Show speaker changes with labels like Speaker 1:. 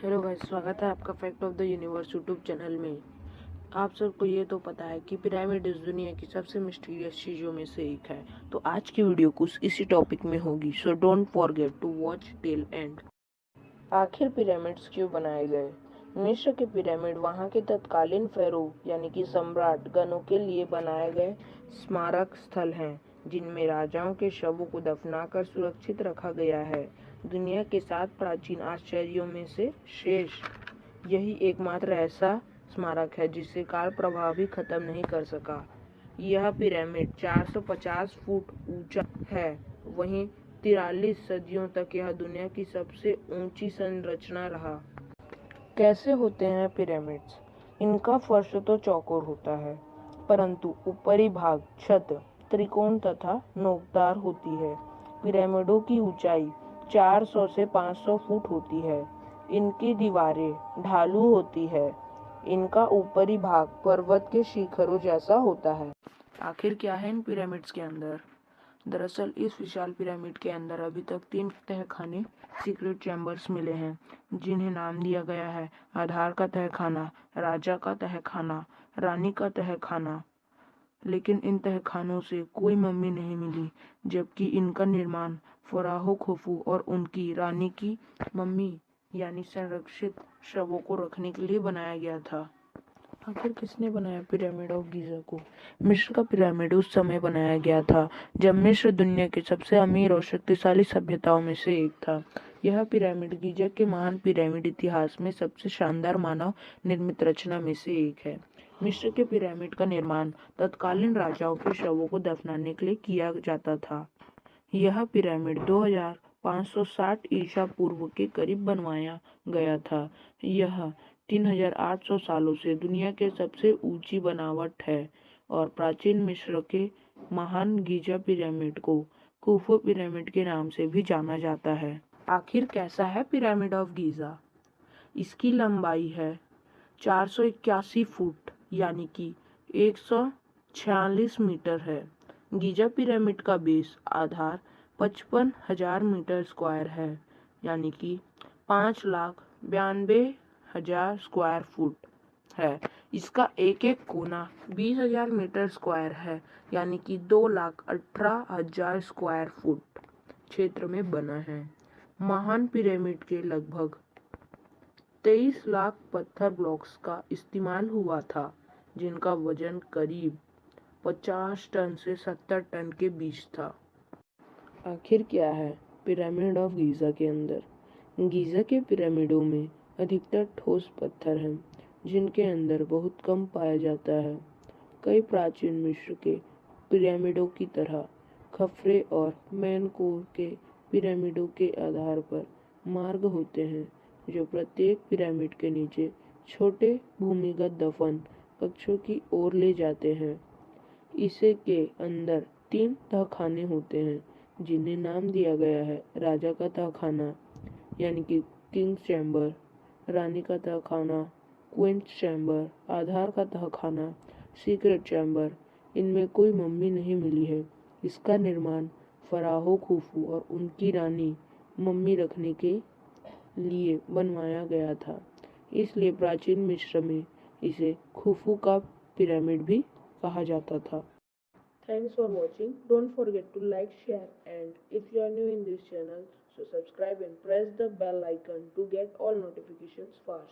Speaker 1: Hello guys, स्वागत है आपका fact of the universe YouTube channel में। आप सबको ये तो पता है कि पिरामिड इस दुनिया की सबसे मिस्टीरियस चीज़ों में से एक है। तो आज की वीडियो कुछ इसी टॉपिक में होगी, so don't forget to watch till end. आखिर पिरामिड्स क्यों बनाए गए? मिस्र के पिरामिड वहाँ के तत्कालीन फेरो यानी कि सम्राट गणों के लिए बनाए गए स्मारक स्थल हैं, जिनमें राजाओं के शवों को दफनाकर सुरक्षित रखा गया है। दुनिया के 7 प्राचीन आश्चर्यों में से शेष यही एकमात्र ऐसा स्मारक है जिसे काल प्रभाव भी खत्म नहीं कर सका। यह पिरामिड 450 फुट ऊंचा है। वहीं 43 सदियों तक यह दुनिया की सबसे ऊंची संरचना रहा। कैसे होते हैं पिरामिड्स? इनका फर्श तो चौकोर होता है, परंतु ऊपरी भाग छत त्रिकोण तथा नोकदार होती है। पिरामिडों की ऊंचाई 400 से 500 फुट होती है। इनकी दीवारें ढालू होती है। इनका ऊपरी भाग पर्वत के शिखरों जैसा होता है। आखिर क्या है इन पिरामिड्स के अंदर? दरअसल इस विशाल पिरामिड के अंदर अभी तक 3 तहखाने सीक्रेट चैम्बर्स मिले हैं, जिन्हें नाम दिया गया है आधार का तहखाना, राजा का तहखाना, रानी का तहखाना। लेकिन इन तहखानों से कोई मम्मी नहीं मिली, जबकि इनका निर्माण फराहो खुफू और उनकी रानी की मम्मी यानी संरक्षित शवों को रखने के लिए बनाया गया था। आखिर किसने बनाया पिरामिड ऑफ गीजा को? मिस्र का पिरामिड उस समय बनाया गया था जब मिस्र दुनिया के सबसे अमीर और शक्तिशाली सभ्यताओं में से एक था। यह पिरामिड गीजा के महान पिरामिड इतिहास में सबसे शानदार मानव निर्मित रचना में से एक है। मिस्र के पिरामिड का निर्माण तत्कालीन राजाओं के शवों को दफनाने के लिए किया जाता था। यह पिरामिड 2560 ईसा पूर्व के करीब बनवाया गया था। यह 3800 सालों से दुनिया के सबसे ऊंची बनावट है और प्राचीन मिस्र के महान गीजा पिरामिड को खुफू पिरामिड के नाम से भी जाना जाता है। आखिर कैसा है पिरामिड ऑफ गीजा? इसकी लंबाई है 481 फुट यानी कि 146 मीटर है। गीजा पिरामिड का बेस आधार 55,000 मीटर स्क्वायर है यानी कि 5,92,000 स्क्वायर फुट है। इसका एक एक कोना 20,000 मीटर स्क्वायर है यानी कि 2,18,000 स्क्वायर फुट क्षेत्र में बना है। महान पिरामिड के लगभग 23 लाख पत्थर ब्लॉक्स का इस्तेमाल हुआ था, जिनका वजन करीब 50 टन से 70 टन के बीच था। आखिर क्या है पिरामिड ऑफ गीजा के अंदर? गीजा के पिरामिडों में अधिकतर ठोस पत्थर हैं, जिनके अंदर बहुत कम पाया जाता है। कई प्राचीन मिस्र के पिरामिडों की तरह खफरे और मेनकोर के पिरामिडों के आधार पर मार्ग होते हैं, जो प्रत्येक पिरामिड के नीचे छोटे भूमिगत दफन कक्षों की ओर ले जाते हैं। इसे के अंदर 3 तहखाने होते हैं, जिन्हें नाम दिया गया है राजा का तहखाना यानी कि किंग्स चैम्बर, रानी का तहखाना क्वींस चैम्बर, आधार का तहखाना सीक्रेट चैम्बर। इनमें कोई मम्मी नहीं मिली है। इसका निर्माण फराहो खुफू और उनकी रानी मम्मी रखने के लिए बनवाया गया था, इसलिए प्राचीन मिस्र में इसे खुफू का पिरामिड भी कहा जाता था। Thanks for watching. Don't forget to like, share, and if you are new in this channel, so subscribe and press the bell icon to get all notifications fast.